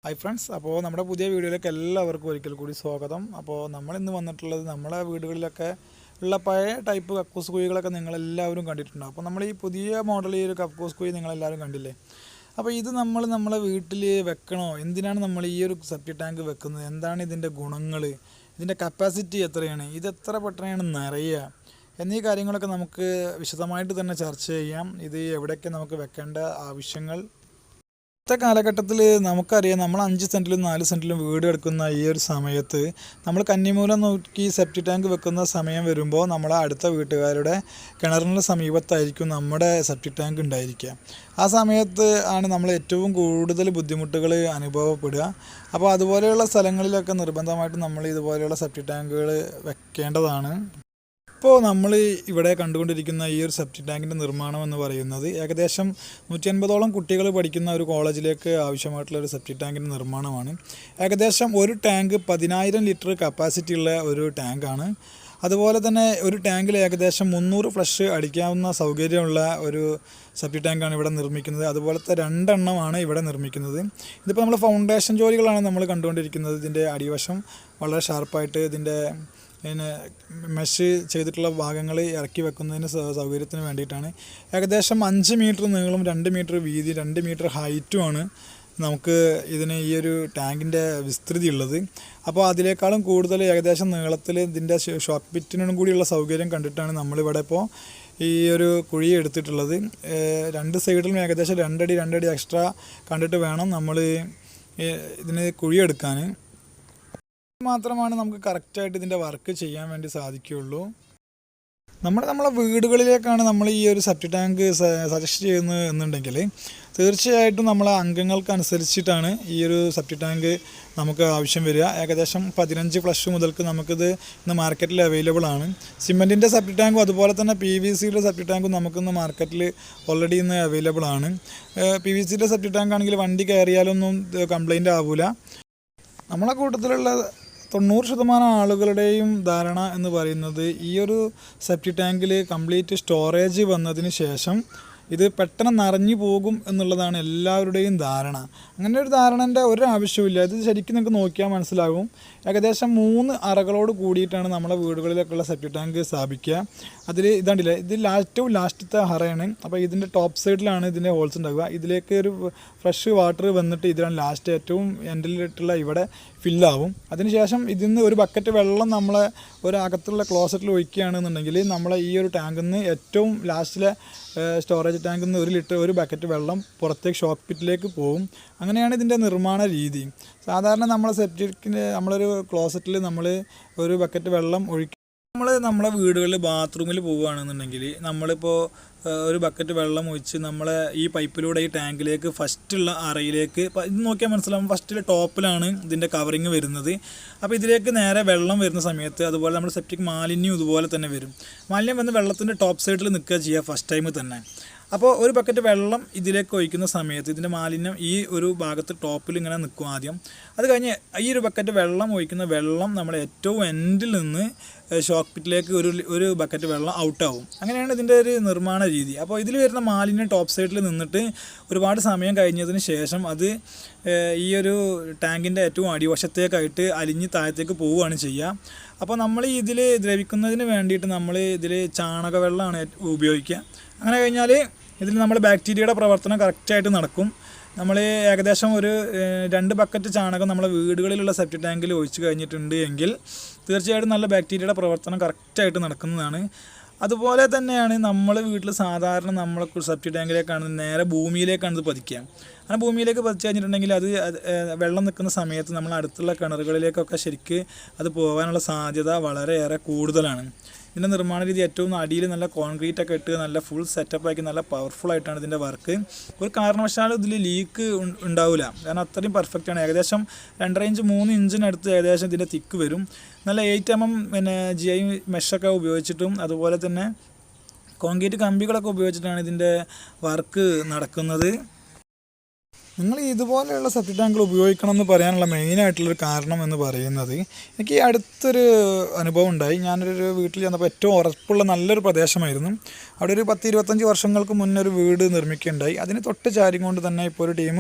Hi friends, അപ്പോൾ നമ്മുടെ പുതിയ വീഡിയോയിലേക്ക് എല്ലാവർക്കും ഒരിക്കൽ കൂടി സ്വാഗതം. അപ്പോൾ നമ്മളിന്ന് വന്നിട്ടുള്ളത് നമ്മുടെ വീടുകളിലൊക്കെ ഉള്ള പഴയ ടൈപ്പ് കക്കൂസ് കുഴികളൊക്കെ നിങ്ങളെല്ലാവരും കണ്ടിട്ടുണ്ടാകും. അപ്പോൾ നമ്മൾ ഈ പുതിയ മോഡൽ ഈ ഒരു കക്കൂസ് കുഴി നിങ്ങളെല്ലാവരും കണ്ടില്ലേ. അപ്പോൾ ഇത് നമ്മളെ വീട്ടിൽ വെക്കണോ, എന്തിനാണ് നമ്മൾ ഈ ഒരു സെപ്റ്റിക് ടാങ്ക് വെക്കുന്നത്, എന്താണ് ഇതിൻ്റെ ഗുണങ്ങൾ, ഇതിൻ്റെ കപ്പാസിറ്റി എത്രയാണ്, ഇത് എത്ര പെട്ടെന്നാണ് നിറയുക എന്നീ കാര്യങ്ങളൊക്കെ നമുക്ക് വിശദമായിട്ട് തന്നെ ചർച്ച ചെയ്യാം. ഇത് എവിടെയൊക്കെ നമുക്ക് വെക്കേണ്ട ആവശ്യങ്ങൾ. ഇന്നത്തെ കാലഘട്ടത്തിൽ നമുക്കറിയാം, നമ്മൾ 5 സെൻറ്റിലും 4 സെൻറ്റിലും വീട് എടുക്കുന്ന ഈ ഒരു സമയത്ത് നമ്മൾ കന്നിമൂലം നോക്കി സെപ്റ്റിക് ടാങ്ക് വെക്കുന്ന സമയം വരുമ്പോൾ നമ്മളെ അടുത്ത വീട്ടുകാരുടെ കിണറിന് സമീപത്തായിരിക്കും നമ്മുടെ സെപ്റ്റിക് ടാങ്ക് ഉണ്ടായിരിക്കുക. ആ സമയത്ത് ആണ് നമ്മൾ ഏറ്റവും കൂടുതൽ ബുദ്ധിമുട്ടുകൾ അനുഭവപ്പെടുക. അപ്പോൾ അതുപോലെയുള്ള സ്ഥലങ്ങളിലൊക്കെ നിർബന്ധമായിട്ടും നമ്മൾ ഇതുപോലെയുള്ള സെപ്റ്റിക് ടാങ്കുകൾ വെക്കേണ്ടതാണ്. ഇപ്പോൾ നമ്മൾ ഇവിടെ കണ്ടുകൊണ്ടിരിക്കുന്ന ഈ ഒരു സെപ്റ്റിക് ടാങ്കിൻ്റെ നിർമ്മാണം എന്ന് പറയുന്നത് ഏകദേശം 150ഓളം കുട്ടികൾ പഠിക്കുന്ന ഒരു കോളേജിലേക്ക് ആവശ്യമായിട്ടുള്ള ഒരു സെപ്റ്റിക് ടാങ്കിൻ്റെ നിർമ്മാണമാണ്. ഏകദേശം ഒരു ടാങ്ക് 10,000 ലിറ്റർ കപ്പാസിറ്റി ഉള്ള ഒരു ടാങ്കാണ്. അതുപോലെ തന്നെ ഒരു ടാങ്കിൽ ഏകദേശം 300 ഫ്ലഷ് അടിക്കാവുന്ന സൗകര്യമുള്ള ഒരു സെപ്റ്റിക് ടാങ്കാണ് ഇവിടെ നിർമ്മിക്കുന്നത്. അതുപോലത്തെ 2 എണ്ണമാണ് ഇവിടെ നിർമ്മിക്കുന്നത്. ഇതിപ്പോൾ നമ്മൾ ഫൗണ്ടേഷൻ ജോലികളാണ് നമ്മൾ കണ്ടുകൊണ്ടിരിക്കുന്നത്. ഇതിൻ്റെ അടിവശം വളരെ ഷാർപ്പായിട്ട് ഇതിൻ്റെ മെഷ് ചെയ്തിട്ടുള്ള ഭാഗങ്ങൾ ഇറക്കി വെക്കുന്നതിന് സൗകര്യത്തിന് വേണ്ടിയിട്ടാണ്. ഏകദേശം 5 മീറ്റർ നീളം, 2 മീറ്റർ വീതി, 2 മീറ്റർ ഹൈറ്റുമാണ് നമുക്ക് ഇതിന് ഈ ഒരു ടാങ്കിൻ്റെ വിസ്തൃതി ഉള്ളത്. അപ്പോൾ അതിനേക്കാളും കൂടുതൽ ഏകദേശം നീളത്തിൽ ഇതിൻ്റെ ഷോക്ക് പിറ്റിനും കൂടിയുള്ള സൗകര്യം കണ്ടിട്ടാണ് നമ്മളിവിടെ ഇപ്പോൾ ഈ ഒരു കുഴി എടുത്തിട്ടുള്ളത്. 2 സൈഡിലും ഏകദേശം 2 അടി എക്സ്ട്രാ കണ്ടിട്ട് വേണം നമ്മൾ ഇതിന് കുഴിയെടുക്കാൻ. മാത്രമാണ് നമുക്ക് കറക്റ്റായിട്ട് ഇതിൻ്റെ വർക്ക് ചെയ്യാൻ വേണ്ടി സാധിക്കുകയുള്ളൂ. നമ്മളെ വീടുകളിലേക്കാണ് നമ്മൾ ഈ ഒരു സെപ്റ്റിക് ടാങ്ക് സജസ്റ്റ് ചെയ്യുന്നത് എന്നുണ്ടെങ്കിൽ തീർച്ചയായിട്ടും നമ്മളെ അംഗങ്ങൾക്കനുസരിച്ചിട്ടാണ് ഈ ഒരു സെപ്റ്റിക് ടാങ്ക് നമുക്ക് ആവശ്യം വരിക. ഏകദേശം 15 ഫ്ലഷ് മുതൽക്ക് നമുക്കിത് ഇന്ന് മാർക്കറ്റിൽ അവൈലബിൾ ആണ്. സിമെൻറ്റിൻ്റെ സെപ്റ്റിക് ടാങ്കും അതുപോലെ തന്നെ PVCയുടെ സെപ്റ്റിക് ടാങ്കും നമുക്കിന്ന് മാർക്കറ്റിൽ ഓൾറെഡി ഇന്ന് അവൈലബിൾ ആണ്. PVCയുടെ സെപ്റ്റിക് ടാങ്ക് ആണെങ്കിൽ വണ്ടി കയറിയാലൊന്നും കംപ്ലൈൻ്റ് ആവില്ല. നമ്മളെ കൂട്ടത്തിലുള്ള 90% ആളുകളുടെയും ധാരണ എന്ന് പറയുന്നത് ഈ ഒരു സെപ്റ്റിക് ടാങ്കിൽ കംപ്ലീറ്റ് സ്റ്റോറേജ് വന്നതിന് ശേഷം ഇത് പെട്ടെന്ന് നിറഞ്ഞു പോകും എന്നുള്ളതാണ് എല്ലാവരുടെയും ധാരണ. അങ്ങനെ ഒരു ധാരണൻ്റെ ഒരാവശ്യമില്ല. ഇത് ശരിക്കും നിങ്ങൾക്ക് നോക്കിയാൽ മനസ്സിലാകും. ഏകദേശം 3 അറകളോട് കൂടിയിട്ടാണ് നമ്മളെ വീടുകളിലൊക്കെയുള്ള സെപ്റ്റിക് ടാങ്ക് സ്ഥാപിക്കുക. അതിൽ ഇതാണ്ടില്ല, ഇത് ഏറ്റവും ലാസ്റ്റത്തെ അറയാണ്. അപ്പോൾ ഇതിൻ്റെ ടോപ്പ് സൈഡിലാണ് ഇതിൻ്റെ ഹോൾസ് ഉണ്ടാകുക. ഇതിലേക്ക് ഒരു ഫ്രഷ് വാട്ടർ വന്നിട്ട് ഇതിലാണ് ലാസ്റ്റ് ഏറ്റവും എൻഡിലിട്ടുള്ള ഇവിടെ ഫില്ലാവും. അതിനുശേഷം ഇതിൽ നിന്ന് ഒരു ബക്കറ്റ് വെള്ളം നമ്മളെ അകത്തുള്ള ക്ലോസറ്റിൽ ഒഴിക്കുകയാണെന്നുണ്ടെങ്കിൽ നമ്മളെ ഈ ഒരു ടാങ്കിൽ നിന്ന് ഏറ്റവും ലാസ്റ്റിലെ സ്റ്റോറേജ് ടാങ്കിൽ നിന്ന് 1 ലിറ്റർ ഒരു ബക്കറ്റ് വെള്ളം പുറത്തേക്ക് ഷോക്ക് പിറ്റിലേക്ക് പോകും. അങ്ങനെയാണ് ഇതിൻ്റെ നിർമ്മാണ രീതി. സാധാരണ നമ്മളെ സെപ്റ്റിക്കിൻ്റെ നമ്മളൊരു ക്ലോസറ്റിൽ നമ്മൾ ഒരു ബക്കറ്റ് വെള്ളം ഒഴിക്കും. നമ്മളെ വീടുകളിൽ ബാത്റൂമിൽ പോവുകയാണെന്നുണ്ടെങ്കിൽ നമ്മളിപ്പോൾ ഒരു ബക്കറ്റ് വെള്ളം ഒഴിച്ച് നമ്മളെ ഈ പൈപ്പിലൂടെ ഈ ടാങ്കിലേക്ക് ഫസ്റ്റുള്ള അറയിലേക്ക് ഇത് നോക്കിയാൽ മനസ്സിലാവും. ഫസ്റ്റിലെ ടോപ്പിലാണ് ഇതിൻ്റെ കവറിങ് വരുന്നത്. അപ്പോൾ ഇതിലേക്ക് നേരെ വെള്ളം വരുന്ന സമയത്ത് അതുപോലെ നമ്മൾ സെപ്റ്റിക് മാലിന്യം ഇതുപോലെ തന്നെ വരും. മാലിന്യം വന്ന് വെള്ളത്തിൻ്റെ ടോപ്പ് സൈഡിൽ നിൽക്കുക ചെയ്യുക ഫസ്റ്റ് ടൈം തന്നെ. അപ്പോൾ ഒരു ബക്കറ്റ് വെള്ളം ഇതിലേക്ക് ഒഴിക്കുന്ന സമയത്ത് ഇതിൻ്റെ മാലിന്യം ഈ ഒരു ഭാഗത്ത് ടോപ്പിൽ ഇങ്ങനെ നിൽക്കും ആദ്യം. അത് കഴിഞ്ഞ് ഈ ഒരു ബക്കറ്റ് വെള്ളം ഒഴിക്കുന്ന വെള്ളം നമ്മൾ ഏറ്റവും എൻഡിൽ നിന്ന് ഷോക്ക് പിറ്റിലേക്ക് ഒരു ബക്കറ്റ് വെള്ളം ഔട്ടാവും. അങ്ങനെയാണ് ഇതിൻ്റെ ഒരു നിർമ്മാണ രീതി. അപ്പോൾ ഇതിൽ വരുന്ന മാലിന്യം ടോപ്പ് സൈഡിൽ നിന്നിട്ട് ഒരുപാട് സമയം കഴിഞ്ഞതിന് ശേഷം അത് ഈ ഒരു ടാങ്കിൻ്റെ ഏറ്റവും അടിവശത്തേക്കായിട്ട് അലിഞ്ഞ് താഴത്തേക്ക് പോവുകയാണ് ചെയ്യുക. അപ്പോൾ നമ്മൾ ഇതിൽ ദ്രവിക്കുന്നതിന് വേണ്ടിയിട്ട് നമ്മൾ ഇതിൽ ചാണകവെള്ളമാണ് ഉപയോഗിക്കുക. അങ്ങനെ കഴിഞ്ഞാൽ ഇതിൽ നമ്മൾ ബാക്ടീരിയയുടെ പ്രവർത്തനം കറക്റ്റായിട്ട് നടക്കും. നമ്മൾ ഏകദേശം ഒരു 2 ബക്കറ്റ് ചാണകം നമ്മളെ വീടുകളിലുള്ള സെപ്റ്റിക് ടാങ്കിൽ ഒഴിച്ച് കഴിഞ്ഞിട്ടുണ്ട് എങ്കിൽ തീർച്ചയായിട്ടും നല്ല ബാക്ടീരിയയുടെ പ്രവർത്തനം കറക്റ്റായിട്ട് നടക്കുന്നതാണ്. അതുപോലെ തന്നെയാണ് നമ്മൾ വീട്ടിൽ സാധാരണ നമ്മൾ സെപ്റ്റിക് ടാങ്കിലേക്കാണ് നേരെ ഭൂമിയിലേക്കാണ് ഇത് പതിക്കുക. അങ്ങനെ ഭൂമിയിലേക്ക് പതിച്ച് കഴിഞ്ഞിട്ടുണ്ടെങ്കിൽ അത് വെള്ളം നിൽക്കുന്ന സമയത്ത് നമ്മൾ അടുത്തുള്ള കിണറുകളിലേക്കൊക്കെ ശരിക്ക് അത് പോകാനുള്ള സാധ്യത വളരെയേറെ കൂടുതലാണ്. ഇതിൻ്റെ നിർമ്മാണ രീതി ഏറ്റവും അടിയിൽ നല്ല കോൺക്രീറ്റ് ഒക്കെ ഇട്ട് നല്ല ഫുൾ സെറ്റപ്പാക്കി നല്ല പവർഫുള്ളായിട്ടാണ് ഇതിൻ്റെ വർക്ക്. ഒരു കാരണവശാലും ഇതിൽ ലീക്ക് ഉണ്ടാവില്ല, കാരണം അത്രയും പെർഫെക്റ്റാണ്. ഏകദേശം 2.5 ഇഞ്ച് 3 ഇഞ്ചിനടുത്ത് ഏകദേശം ഇതിൻ്റെ തിക്ക് വരും. നല്ല 8 mm GI മെഷൊക്കെ ഉപയോഗിച്ചിട്ടും അതുപോലെ തന്നെ കോൺക്രീറ്റ് കമ്പികളൊക്കെ ഉപയോഗിച്ചിട്ടാണ് ഇതിൻ്റെ വർക്ക് നടക്കുന്നത്. നിങ്ങൾ ഇതുപോലെയുള്ള സെപ്റ്റിക് ടാങ്കുകൾ ഉപയോഗിക്കണം എന്ന് പറയാനുള്ള മെയിനായിട്ടുള്ളൊരു കാരണം എന്ന് പറയുന്നത്, എനിക്ക് ഈ അടുത്തൊരു അനുഭവം ഉണ്ടായി. ഞാനൊരു വീട്ടിൽ ചെന്നപ്പോൾ ഏറ്റവും ഉറപ്പുള്ള നല്ലൊരു പ്രദേശമായിരുന്നു. അവിടെ ഒരു 10-25 വർഷങ്ങൾക്ക് മുന്നേ ഒരു വീട് നിർമ്മിക്കുകയുണ്ടായി. അതിന് തൊട്ട് ചാരി കൊണ്ട് തന്നെ ഇപ്പോൾ ഒരു ടീം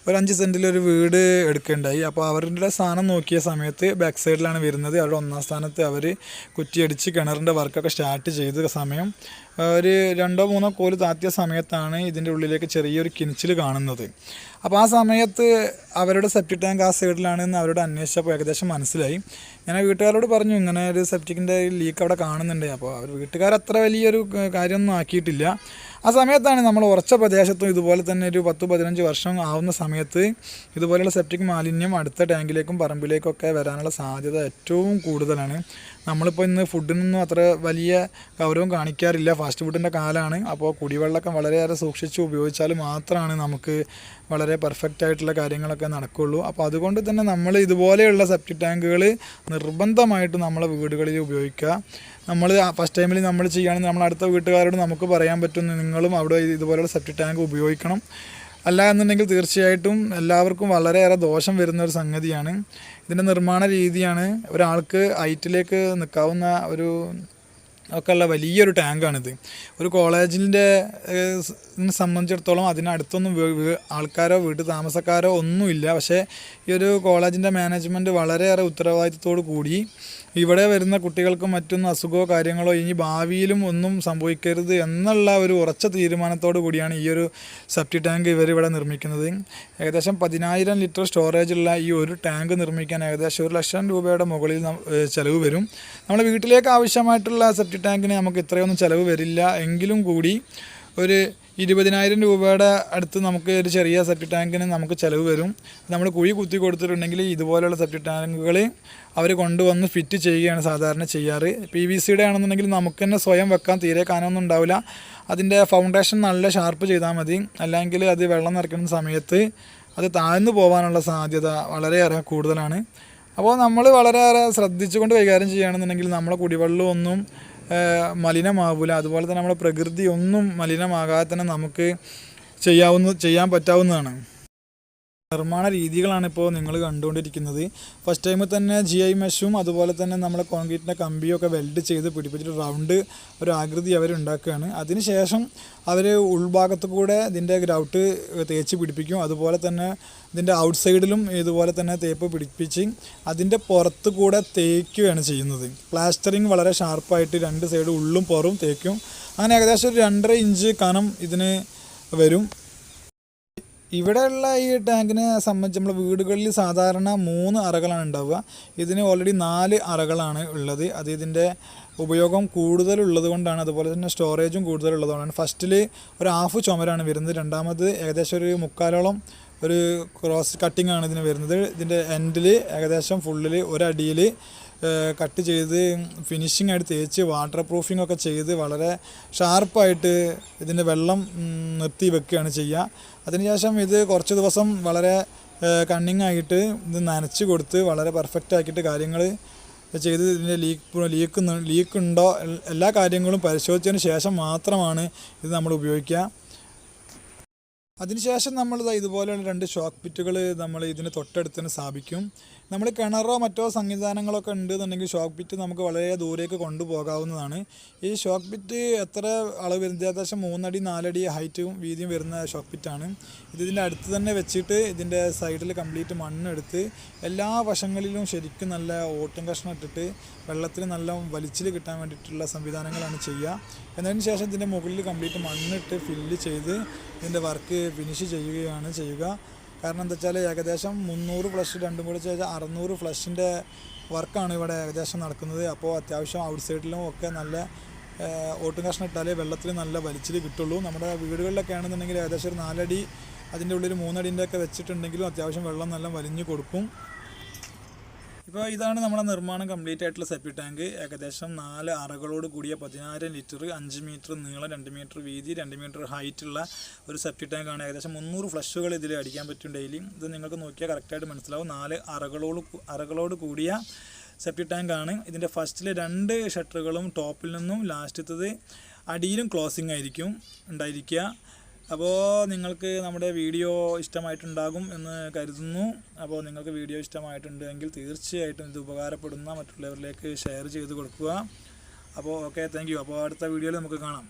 ഒരു 5 സെൻറ്റിലൊരു വീട് എടുക്കുകയുണ്ടായി. അപ്പോൾ അവരുടെ സ്ഥാനം നോക്കിയ സമയത്ത് ബാക്ക് സൈഡിലാണ് വരുന്നത്. അവിടെ 1-ാം സ്ഥാനത്ത് അവർ കുറ്റിയടിച്ച് കിണറിൻ്റെ വർക്കൊക്കെ സ്റ്റാർട്ട് ചെയ്ത സമയം ഒരു 2-3 കോല് താത്തിയ സമയത്താണ് ഇതിൻ്റെ ഉള്ളിലേക്ക് ചെറിയൊരു കിനിച്ചിൽ കാണുന്നത്. അപ്പോൾ ആ സമയത്ത് അവരുടെ സെപ്റ്റിക് ടാങ്ക് ആ സൈഡിലാണെന്ന് അവരോട് അന്വേഷിച്ചപ്പോൾ ഏകദേശം മനസ്സിലായി. ഞാൻ വീട്ടുകാരോട് പറഞ്ഞു ഇങ്ങനെ ഒരു സെപ്റ്റിക്കിൻ്റെ ലീക്ക് അവിടെ കാണുന്നുണ്ട്. അപ്പോൾ അവർ വീട്ടുകാരത്ര വലിയൊരു കാര്യമൊന്നും ആക്കിയിട്ടില്ല. ആ സമയത്താണ് നമ്മൾ ഉറച്ച പ്രദേശത്തും ഇതുപോലെ തന്നെ ഒരു 10-15 വർഷം ആവുന്ന സമയത്ത് ഇതുപോലെയുള്ള സെപ്റ്റിക് മാലിന്യം അടുത്ത ടാങ്കിലേക്കും പറമ്പിലേക്കൊക്കെ വരാനുള്ള സാധ്യത ഏറ്റവും കൂടുതലാണ്. നമ്മളിപ്പോൾ ഇന്ന് ഫുഡിനൊന്നും അത്ര വലിയ ഗൗരവം കാണിക്കാറില്ല, ഫാസ്റ്റ് ഫുഡിൻ്റെ കാലമാണ്. അപ്പോൾ കുടിവെള്ളമൊക്കെ വളരെയേറെ സൂക്ഷിച്ച് ഉപയോഗിച്ചാൽ മാത്രമാണ് നമുക്ക് വളരെ പെർഫെക്റ്റ് ആയിട്ടുള്ള കാര്യങ്ങളൊക്കെ നടക്കുകയുള്ളൂ. അപ്പോൾ അതുകൊണ്ട് തന്നെ നമ്മൾ ഇതുപോലെയുള്ള സെപ്റ്റിക് ടാങ്കുകൾ നിർബന്ധമായിട്ട് നമ്മളെ വീടുകളിൽ ഉപയോഗിക്കുക. നമ്മൾ ഫസ്റ്റ് ടൈമിൽ നമ്മൾ ചെയ്യുകയാണെങ്കിൽ നമ്മൾ അടുത്ത വീട്ടുകാരോട് നമുക്ക് പറയാൻ പറ്റും നിങ്ങളും അവിടെ ഇതുപോലെയുള്ള സെപ്റ്റിക് ടാങ്ക് ഉപയോഗിക്കണം. അല്ല എന്നുണ്ടെങ്കിൽ തീർച്ചയായിട്ടും എല്ലാവർക്കും വളരെയേറെ ദോഷം വരുന്ന ഒരു സംഗതിയാണ്. ഇതിൻ്റെ നിർമ്മാണ രീതിയാണ് ഒരാൾക്ക് ഹൈറ്റിലേക്ക് നിൽക്കാവുന്ന ഒരു ഒക്കെയുള്ള വലിയൊരു ടാങ്കാണിത്. ഒരു കോളേജിൻ്റെ സംബന്ധിച്ചിടത്തോളം അതിനടുത്തൊന്നും ആൾക്കാരോ വീട്ടു താമസക്കാരോ ഒന്നുമില്ല. പക്ഷേ ഈ ഒരു കോളേജിൻ്റെ മാനേജ്മെൻറ്റ് വളരെയേറെ ഉത്തരവാദിത്തത്തോടു കൂടി ഇവിടെ വരുന്ന കുട്ടികൾക്കും മറ്റൊന്നും അസുഖമോ കാര്യങ്ങളോ ഇനി ഭാവിയിലും ഒന്നും സംഭവിക്കരുത് എന്നുള്ള ഒരു ഉറച്ച തീരുമാനത്തോടു കൂടിയാണ് ഈ ഒരു സെപ്റ്റിക് ടാങ്ക് ഇവരിവിടെ നിർമ്മിക്കുന്നത്. ഏകദേശം 10,000 ലിറ്റർ സ്റ്റോറേജുള്ള ഈ ഒരു ടാങ്ക് നിർമ്മിക്കാൻ ഏകദേശം 1 ലക്ഷം രൂപയുടെ മുകളിൽ ചിലവ് വരും. നമ്മുടെ വീട്ടിലേക്ക് ആവശ്യമായിട്ടുള്ള സെപ്റ്റിക് ടാങ്കിന് നമുക്ക് ഇത്രയൊന്നും ചിലവ് വരില്ല. എങ്കിലും കൂടി ഒരു 20,000 രൂപയുടെ അടുത്ത് നമുക്ക് ഒരു ചെറിയ സെപ്റ്റിക് ടാങ്കിന് നമുക്ക് ചിലവ് വരും. നമ്മൾ കുഴി കുത്തി കൊടുത്തിട്ടുണ്ടെങ്കിൽ ഇതുപോലെയുള്ള സെപ്റ്റിക് ടാങ്കുകൾ അവർ കൊണ്ടുവന്ന് ഫിറ്റ് ചെയ്യുകയാണ് സാധാരണ ചെയ്യാറ്. PVCയുടെ ആണെന്നുണ്ടെങ്കിൽ നമുക്ക് തന്നെ സ്വയം വെക്കാൻ തീരെ കാനൊന്നും ഉണ്ടാവില്ല. അതിൻ്റെ ഫൗണ്ടേഷൻ നല്ല ഷാർപ്പ് ചെയ്താൽ മതി. അല്ലെങ്കിൽ അത് വെള്ളം നിറയ്ക്കുന്ന സമയത്ത് അത് താഴ്ന്നു പോകാനുള്ള സാധ്യത വളരെയേറെ കൂടുതലാണ്. അപ്പോൾ നമ്മൾ വളരെയേറെ ശ്രദ്ധിച്ചുകൊണ്ട് കൈകാര്യം ചെയ്യുകയാണെന്നുണ്ടെങ്കിൽ നമ്മളെ കുടിവെള്ളം ഒന്നും മലിനമാവില്ല. അതുപോലെ തന്നെ നമ്മുടെ പ്രകൃതി ഒന്നും മലിനമാകാതെ തന്നെ നമുക്ക് ചെയ്യാൻ പറ്റാവുന്നതാണ്. നിർമ്മാണ രീതികളാണ് ഇപ്പോൾ നിങ്ങൾ കണ്ടുകൊണ്ടിരിക്കുന്നത്. ഫസ്റ്റ് ടൈമിൽ തന്നെ GI മെഷും അതുപോലെ തന്നെ നമ്മളെ കോൺക്രീറ്റിൻ്റെ കമ്പിയൊക്കെ വെൽഡ് ചെയ്ത് പിടിപ്പിച്ചിട്ട് റൗണ്ട് ഒരു ആകൃതി അവർ ഉണ്ടാക്കുകയാണ്. അതിനുശേഷം അവർ ഉൾഭാഗത്ത് കൂടെ ഇതിൻ്റെ ഗ്രൗട്ട് തേച്ച് പിടിപ്പിക്കും. അതുപോലെ തന്നെ ഇതിൻ്റെ ഔട്ട് സൈഡിലും ഇതുപോലെ തന്നെ തേപ്പ് പിടിപ്പിച്ച് അതിൻ്റെ പുറത്ത് കൂടെ തേക്കുകയാണ് ചെയ്യുന്നത്. പ്ലാസ്റ്ററിങ് വളരെ ഷാർപ്പായിട്ട് 2 സൈഡ് ഉള്ളും പുറവും തേക്കും. അങ്ങനെ ഏകദേശം ഒരു 2.5 ഇഞ്ച് കനം ഇതിന് വരും. ഇവിടെയുള്ള ഈ ടാങ്കിനെ സംബന്ധിച്ച് നമ്മൾ വീടുകളിൽ സാധാരണ 3 അറകളാണ് ഉണ്ടാവുക. ഇതിന് ഓൾറെഡി 4 അറകളാണ് ഉള്ളത്. അത് ഇതിൻ്റെ ഉപയോഗം കൂടുതലുള്ളത് കൊണ്ടാണ്. അതുപോലെ തന്നെ സ്റ്റോറേജും കൂടുതലുള്ളതുകൊണ്ടാണ്. ഫസ്റ്റിൽ ഒരു ഹാഫ് ചുമരാണ് വരുന്നത്. രണ്ടാമത് ഏകദേശം ഒരു 3/4 ഒരു ക്രോസ് കട്ടിംഗ് ആണ് ഇതിന് വരുന്നത്. ഇതിൻ്റെ എൻഡിൽ ഏകദേശം ഫുള്ളിൽ ഒരടിയിൽ കട്ട് ചെയ്ത് ഫിനിഷിംഗ് ആയിട്ട് തേച്ച് വാട്ടർ പ്രൂഫിംഗ് ഒക്കെ ചെയ്ത് വളരെ ഷാർപ്പായിട്ട് ഇതിൻ്റെ വെള്ളം നിർത്തി വെക്കുകയാണ് ചെയ്യുക. അതിനുശേഷം ഇത് കുറച്ച് ദിവസം വളരെ കണ്ണിങ് ആയിട്ട് ഇത് നനച്ച് കൊടുത്ത് വളരെ പെർഫെക്റ്റ് ആക്കിയിട്ട് കാര്യങ്ങൾ ചെയ്ത് ഇതിൻ്റെ ലീക്ക് ഉണ്ടോ എല്ലാ കാര്യങ്ങളും പരിശോധിച്ചതിന് ശേഷം മാത്രമാണ് ഇത് നമ്മൾ ഉപയോഗിക്കുക. അതിനുശേഷം നമ്മൾ ഇതുപോലെയുള്ള 2 ഷോക്ക് പിറ്റുകൾ നമ്മൾ ഇതിന് തൊട്ടടുത്ത് തന്നെ സ്ഥാപിക്കും. നമ്മൾ കിണറോ മറ്റോ സംവിധാനങ്ങളൊക്കെ ഉണ്ടെന്നുണ്ടെങ്കിൽ ഷോക്ക് പിറ്റ് നമുക്ക് വളരെ ദൂരേക്ക് കൊണ്ടുപോകാവുന്നതാണ്. ഈ ഷോക്ക് പിറ്റ് എത്ര അളവ് വരുന്നത് ഏകദേശം 3 അടി 4 അടി ഹൈറ്റും വീതിയും വരുന്ന ഷോക്ക് പിറ്റാണ്. ഇതിൻ്റെ അടുത്ത് തന്നെ വെച്ചിട്ട് ഇതിൻ്റെ സൈഡിൽ കംപ്ലീറ്റ് മണ്ണെടുത്ത് എല്ലാ വശങ്ങളിലും ശരിക്കും നല്ല ഓട്ടും കഷ്ണം ഇട്ടിട്ട് വെള്ളത്തിൽ നല്ല വലിച്ചിൽ കിട്ടാൻ വേണ്ടിയിട്ടുള്ള സംവിധാനങ്ങളാണ് ചെയ്യുക. എന്നതിന് ശേഷം ഇതിൻ്റെ മുകളിൽ കംപ്ലീറ്റ് മണ്ണിട്ട് ഫില്ല് ചെയ്ത് ഇതിൻ്റെ വർക്ക് ഫിനിഷ് ചെയ്യുകയാണ് ചെയ്യുക. കാരണം എന്താ വെച്ചാൽ ഏകദേശം 300 ഫ്ലഷ് രണ്ടും കൂടി ചെയ്താൽ 600 ഫ്ലഷിൻ്റെ വർക്കാണ് ഇവിടെ ഏകദേശം നടക്കുന്നത്. അപ്പോൾ അത്യാവശ്യം ഔട്ട് സൈഡിലും ഒക്കെ നല്ല ഓട്ടും കഷ്ണം ഇട്ടാലേ വെള്ളത്തിൽ നല്ല വലിച്ചിൽ കിട്ടുള്ളൂ. നമ്മുടെ വീടുകളിലൊക്കെ ആണെന്നുണ്ടെങ്കിൽ ഏകദേശം ഒരു 4 അടി അതിൻ്റെ ഉള്ളിൽ 3 അടിൻ്റെ ഒക്കെ വെച്ചിട്ടുണ്ടെങ്കിലും അത്യാവശ്യം വെള്ളം നല്ല വലിഞ്ഞു കൊടുക്കും. ഇപ്പോൾ ഇതാണ് നമ്മുടെ നിർമ്മാണം കംപ്ലീറ്റ് ആയിട്ടുള്ള സെപ്റ്റിക് ടാങ്ക്. ഏകദേശം 4 അറകളോട് കൂടിയ 10,000 ലിറ്റർ 5 മീറ്റർ നീളം 2 മീറ്റർ വീതി 2 മീറ്റർ ഹൈറ്റുള്ള ഒരു സെപ്റ്റിക് ടാങ്കാണ്. ഏകദേശം 300 ഫ്ലഷുകൾ ഇതിൽ അടിക്കാൻ പറ്റും ഡെയിലി. ഇത് നിങ്ങൾക്ക് നോക്കിയാൽ കറക്റ്റായിട്ട് മനസ്സിലാവും. 4 അറകളോട് കൂടിയ സെപ്റ്റിക് ടാങ്കാണ്. ഇതിൻ്റെ ഫസ്റ്റിൽ 2 ഷട്ടറുകളും ടോപ്പിൽ നിന്നും ലാസ്റ്റത്തത് അടിയിലും ക്ലോസിംഗ് ആയിരിക്കും ഉണ്ടായിരിക്കുക. അപ്പോൾ നിങ്ങൾക്ക് നമ്മുടെ വീഡിയോ ഇഷ്ടമായിട്ടുണ്ടാകും എന്ന് കരുതുന്നു. അപ്പോൾ നിങ്ങൾക്ക് വീഡിയോ ഇഷ്ടമായിട്ടുണ്ടെങ്കിൽ തീർച്ചയായിട്ടും ഇത് ഉപകാരപ്പെടുന്ന മറ്റുള്ളവരിലേക്ക് ഷെയർ ചെയ്ത് കൊടുക്കുക. അപ്പോൾ ഓക്കെ, താങ്ക് യു. അപ്പോൾ അടുത്ത വീഡിയോയിൽ നമുക്ക് കാണാം.